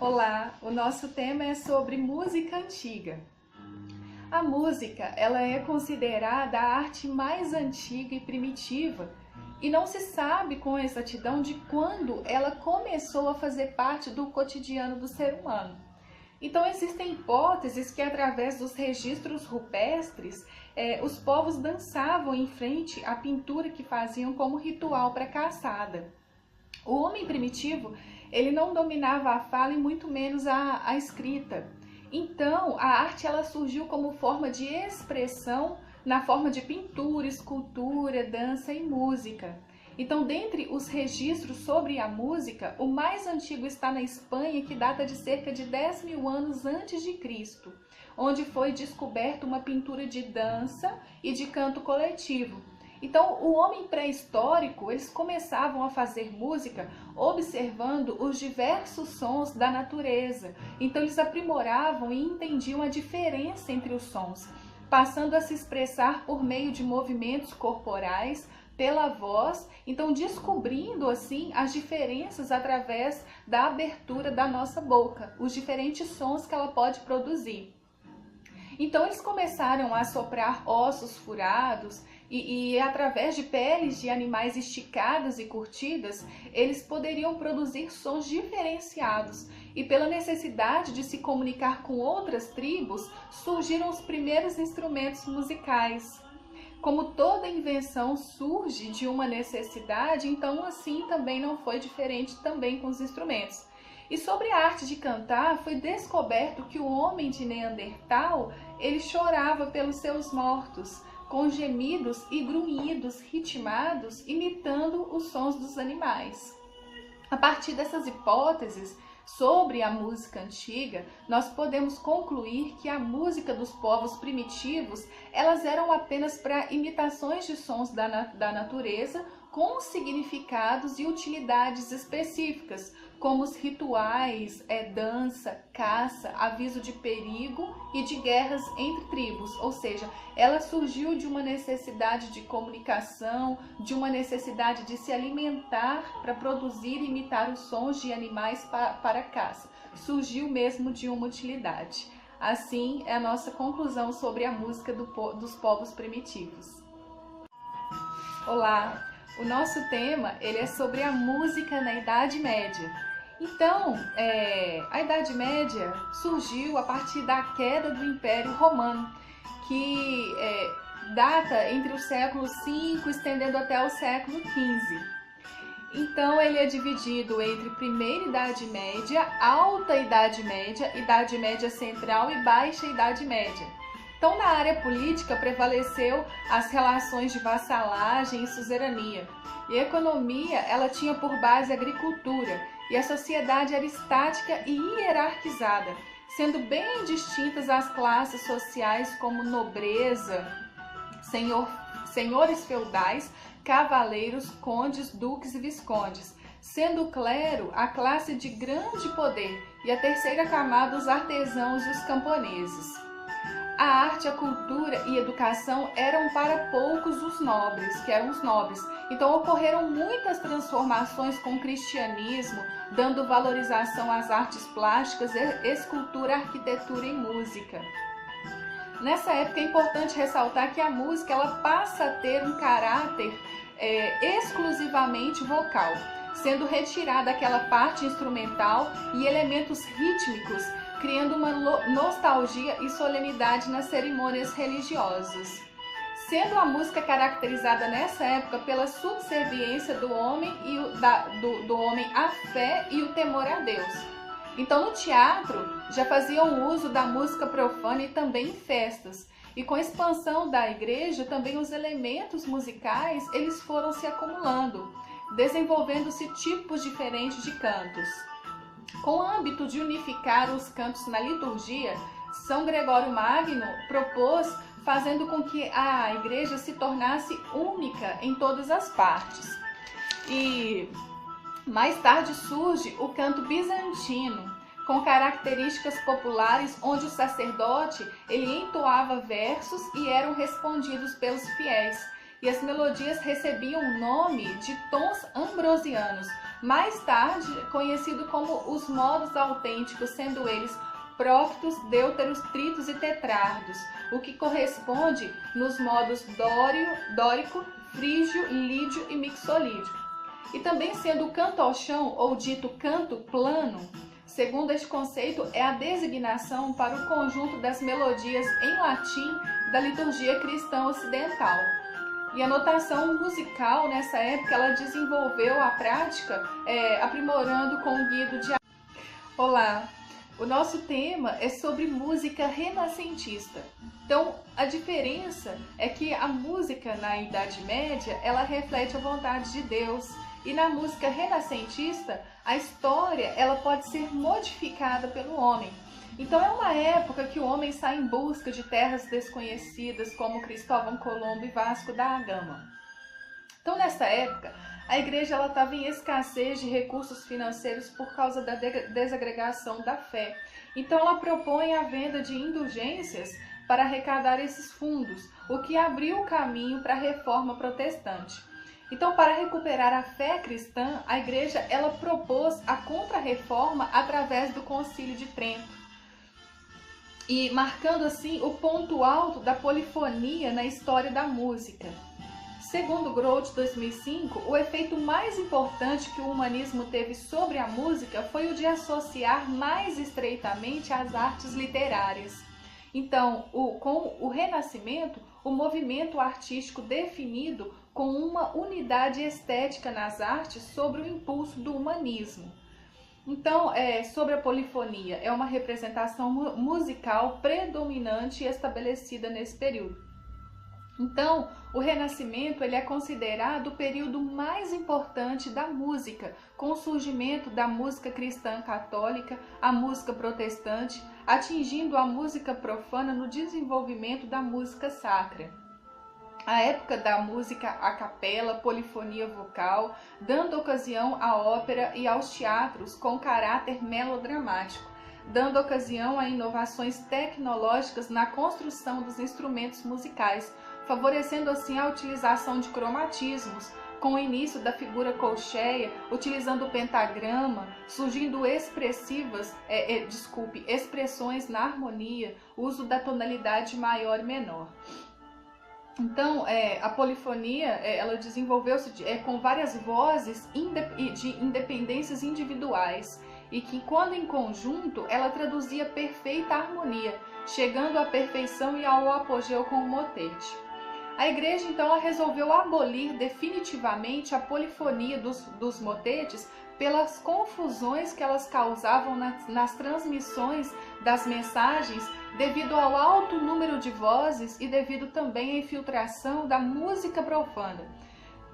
Olá, o nosso tema é sobre música antiga. A música, ela é considerada a arte mais antiga e primitiva e não se sabe com exatidão de quando ela começou a fazer parte do cotidiano do ser humano. Então existem hipóteses que através dos registros rupestres, os povos dançavam em frente à pintura que faziam como ritual para a caçada. O homem primitivo, ele não dominava a fala e muito menos a escrita. Então, a arte ela surgiu como forma de expressão na forma de pintura, escultura, dança e música. Então, dentre os registros sobre a música, o mais antigo está na Espanha, que data de cerca de 10.000 anos antes de Cristo, onde foi descoberta uma pintura de dança e de canto coletivo. Então, o homem pré-histórico, eles começavam a fazer música observando os diversos sons da natureza. Então, eles aprimoravam e entendiam a diferença entre os sons, passando a se expressar por meio de movimentos corporais, pela voz, então descobrindo assim as diferenças através da abertura da nossa boca, os diferentes sons que ela pode produzir. Então, eles começaram a soprar ossos furados e através de peles de animais esticadas e curtidas, eles poderiam produzir sons diferenciados. E pela necessidade de se comunicar com outras tribos, surgiram os primeiros instrumentos musicais. Como toda invenção surge de uma necessidade, então assim também não foi diferente também com os instrumentos. E sobre a arte de cantar, foi descoberto que o homem de Neandertal, ele chorava pelos seus mortos, com gemidos e grunhidos ritmados, imitando os sons dos animais. A partir dessas hipóteses sobre a música antiga, nós podemos concluir que a música dos povos primitivos, elas eram apenas para imitações de sons da natureza, com significados e utilidades específicas, como os rituais, dança, caça, aviso de perigo e de guerras entre tribos. Ou seja, ela surgiu de uma necessidade de comunicação, de uma necessidade de se alimentar para produzir e imitar os sons de animais para a caça. Surgiu mesmo de uma utilidade. Assim é a nossa conclusão sobre a música dos povos primitivos. Olá! O nosso tema ele é sobre a música na Idade Média. Então, a Idade Média surgiu a partir da queda do Império Romano, que data entre o século V estendendo até o século XV. Então, ele é dividido entre Primeira Idade Média, Alta Idade Média Central e Baixa Idade Média. Então, na área política, prevaleceu as relações de vassalagem e suzerania. E a economia, ela tinha por base a agricultura, e a sociedade era estática e hierarquizada, sendo bem distintas as classes sociais como nobreza, senhores feudais, cavaleiros, condes, duques e viscondes, sendo o clero a classe de grande poder e a terceira camada os artesãos e os camponeses. A arte, a cultura e a educação eram para poucos os nobres, que eram os nobres. Então ocorreram muitas transformações com o cristianismo, dando valorização às artes plásticas, escultura, arquitetura e música. Nessa época é importante ressaltar que a música ela passa a ter um caráter exclusivamente vocal, sendo retirada aquela parte instrumental e elementos rítmicos, criando uma nostalgia e solenidade nas cerimônias religiosas. Sendo a música caracterizada nessa época pela subserviência do homem, do homem à fé e o temor a Deus. Então, no teatro, já faziam uso da música profana e também em festas. E com a expansão da igreja, também os elementos musicais eles foram se acumulando, desenvolvendo-se tipos diferentes de cantos. Com o âmbito de unificar os cantos na liturgia, São Gregório Magno propôs fazendo com que a igreja se tornasse única em todas as partes. E mais tarde surge o canto bizantino, com características populares, onde o sacerdote ele entoava versos e eram respondidos pelos fiéis. e as melodias recebiam o nome de tons ambrosianos, mais tarde conhecido como os modos autênticos, sendo eles próctos, deuteros, tritos e tetrardos, o que corresponde nos modos dórico, frígio, lídio e mixolídio. E também sendo o canto ao chão, ou dito canto plano, segundo este conceito, é a designação para o conjunto das melodias em latim da liturgia cristã ocidental. E a notação musical, nessa época, ela desenvolveu a prática, aprimorando com o guia do diálogo. Olá! O nosso tema é sobre música renascentista. Então, a diferença é que a música na Idade Média, ela reflete a vontade de Deus. E na música renascentista, a história ela pode ser modificada pelo homem. Então é uma época que o homem sai em busca de terras desconhecidas, como Cristóvão Colombo e Vasco da Gama. Então nessa época, a igreja estava em escassez de recursos financeiros por causa da desagregação da fé. Então ela propõe a venda de indulgências para arrecadar esses fundos, o que abriu o caminho para a reforma protestante. Então, para recuperar a fé cristã, a igreja ela propôs a contra-reforma através do Concílio de Trento, e marcando assim o ponto alto da polifonia na história da música. Segundo Groth, 2005, o efeito mais importante que o humanismo teve sobre a música foi o de associar mais estreitamente as artes literárias. Então, com o Renascimento, o movimento artístico definido com uma unidade estética nas artes sobre o impulso do humanismo. Então, sobre a polifonia, é uma representação musical predominante e estabelecida nesse período. Então, o Renascimento ele é considerado o período mais importante da música, com o surgimento da música cristã católica, a música protestante, atingindo a música profana no desenvolvimento da música sacra. A época da música a capela, polifonia vocal, dando ocasião à ópera e aos teatros com caráter melodramático, dando ocasião a inovações tecnológicas na construção dos instrumentos musicais, favorecendo assim a utilização de cromatismos, com o início da figura colcheia, utilizando o pentagrama, surgindo expressões na harmonia, uso da tonalidade maior e menor. Então, a polifonia, ela desenvolveu-se com várias vozes de independências individuais e que, quando em conjunto, ela traduzia perfeita harmonia, chegando à perfeição e ao apogeu com o motete. A igreja, então, ela resolveu abolir definitivamente a polifonia dos motetes pelas confusões que elas causavam nas transmissões das mensagens, devido ao alto número de vozes e devido também à infiltração da música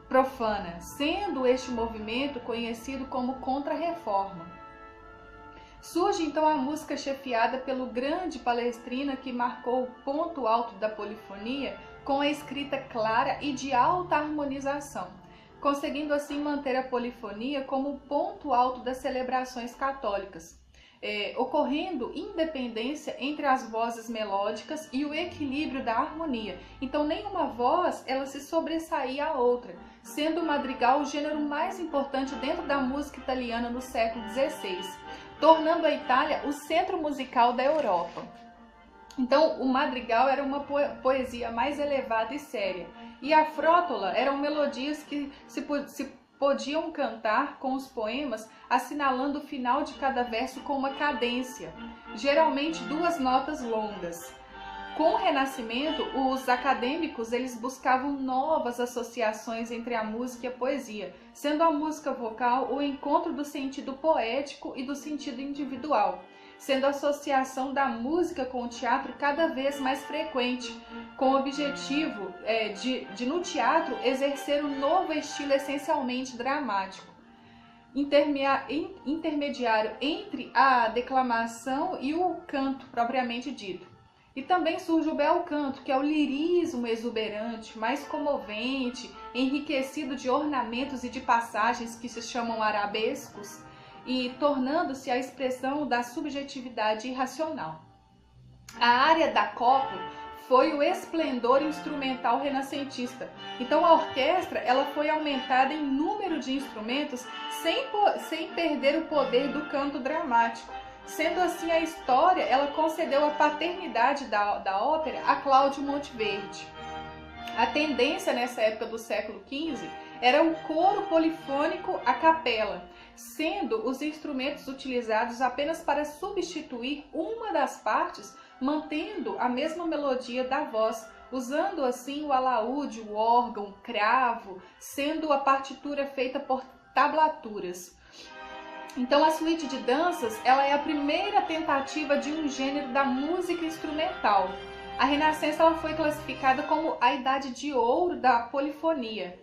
profana, sendo este movimento conhecido como Contra-Reforma. Surge então a música chefiada pelo grande Palestrina, que marcou o ponto alto da polifonia com a escrita clara e de alta harmonização, conseguindo assim manter a polifonia como o ponto alto das celebrações católicas, ocorrendo independência entre as vozes melódicas e o equilíbrio da harmonia. Então nenhuma voz ela se sobressaía à outra, sendo o madrigal o gênero mais importante dentro da música italiana no século XVI, tornando a Itália o centro musical da Europa. Então, o madrigal era uma poesia mais elevada e séria, e a frótola eram melodias que se podiam cantar com os poemas, assinalando o final de cada verso com uma cadência, geralmente 2 notas longas. Com o Renascimento, os acadêmicos eles buscavam novas associações entre a música e a poesia, sendo a música vocal o encontro do sentido poético e do sentido individual, sendo a associação da música com o teatro cada vez mais frequente, com o objetivo de no teatro exercer um novo estilo essencialmente dramático, intermediário entre a declamação e o canto propriamente dito. E também surge o bel canto, que é o lirismo exuberante, mais comovente, enriquecido de ornamentos e de passagens que se chamam arabescos, e tornando-se a expressão da subjetividade irracional. A área da copla foi o esplendor instrumental renascentista. Então a orquestra ela foi aumentada em número de instrumentos sem perder o poder do canto dramático. Sendo assim, a história ela concedeu a paternidade da ópera a Cláudio Monteverdi. A tendência nessa época do século XV era o coro polifônico a capela, sendo os instrumentos utilizados apenas para substituir uma das partes, mantendo a mesma melodia da voz, usando assim o alaúde, o órgão, o cravo, sendo a partitura feita por tablaturas. Então a suíte de danças ela é a primeira tentativa de um gênero da música instrumental. A Renascença ela foi classificada como a idade de ouro da polifonia.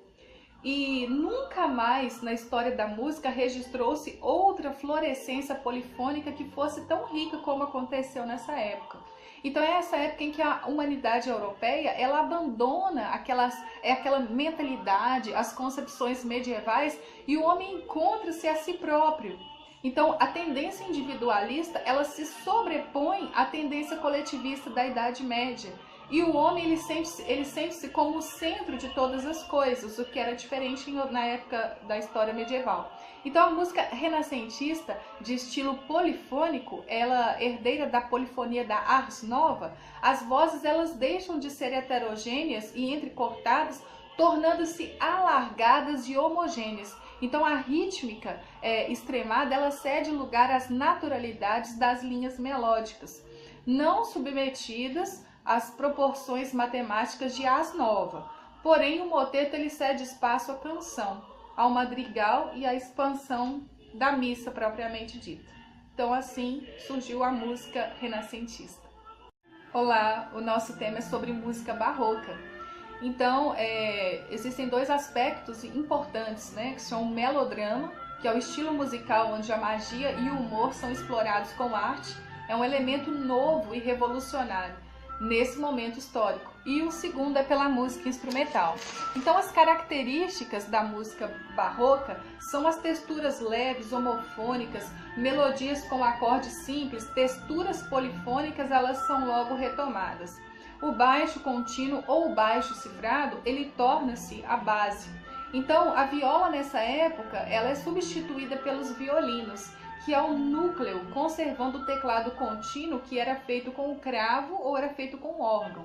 E nunca mais na história da música registrou-se outra florescência polifônica que fosse tão rica como aconteceu nessa época. Então é essa época em que a humanidade europeia ela abandona aquela mentalidade, as concepções medievais e o homem encontra-se a si próprio. Então a tendência individualista ela se sobrepõe à tendência coletivista da Idade Média. E o homem ele sente-se como o centro de todas as coisas, o que era diferente na época da história medieval. Então a música renascentista de estilo polifônico, ela herdeira da polifonia da Ars Nova, as vozes elas deixam de ser heterogêneas e entrecortadas, tornando-se alargadas e homogêneas. Então a rítmica extremada ela cede lugar às naturalidades das linhas melódicas, não submetidas às proporções matemáticas de Ars Nova. Porém, o moteto ele cede espaço à canção, ao madrigal e à expansão da missa propriamente dita. Então, assim surgiu a música renascentista. Olá, o nosso tema é sobre música barroca. Então, existem dois aspectos importantes, né, que são o melodrama, que é o estilo musical onde a magia e o humor são explorados com arte, é um elemento novo e revolucionário nesse momento histórico. E o segundo é pela música instrumental. Então as características da música barroca são as texturas leves, homofônicas, melodias com acordes simples, texturas polifônicas, elas são logo retomadas. O baixo contínuo ou o baixo cifrado, ele torna-se a base. Então a viola nessa época, ela é substituída pelos violinos, que é o núcleo, conservando o teclado contínuo que era feito com o cravo ou era feito com o órgão.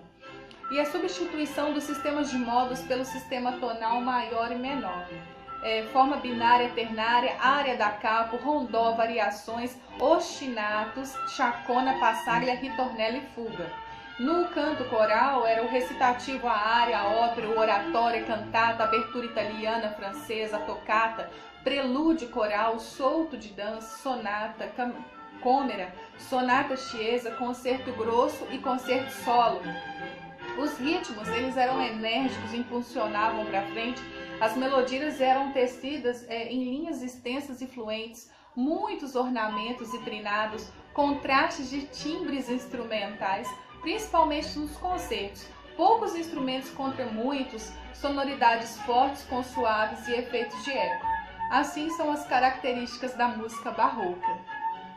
E a substituição dos sistemas de modos pelo sistema tonal maior e menor. Forma binária, ternária, área da capo, rondó, variações, ostinatos, chacona, passaglia, ritornella e fuga. No canto coral era o recitativo, a área, a ópera, o oratório, a cantata, a abertura italiana, francesa, a tocata, prelúdio coral, solto de dança, sonata, câmera, sonata chiesa, concerto grosso e concerto solo. Os ritmos eles eram enérgicos, impulsionavam para frente, as melodias eram tecidas em linhas extensas e fluentes, muitos ornamentos e trinados, contrastes de timbres instrumentais, principalmente nos concertos. Poucos instrumentos contra muitos, sonoridades fortes com suaves e efeitos de eco. Assim são as características da música barroca.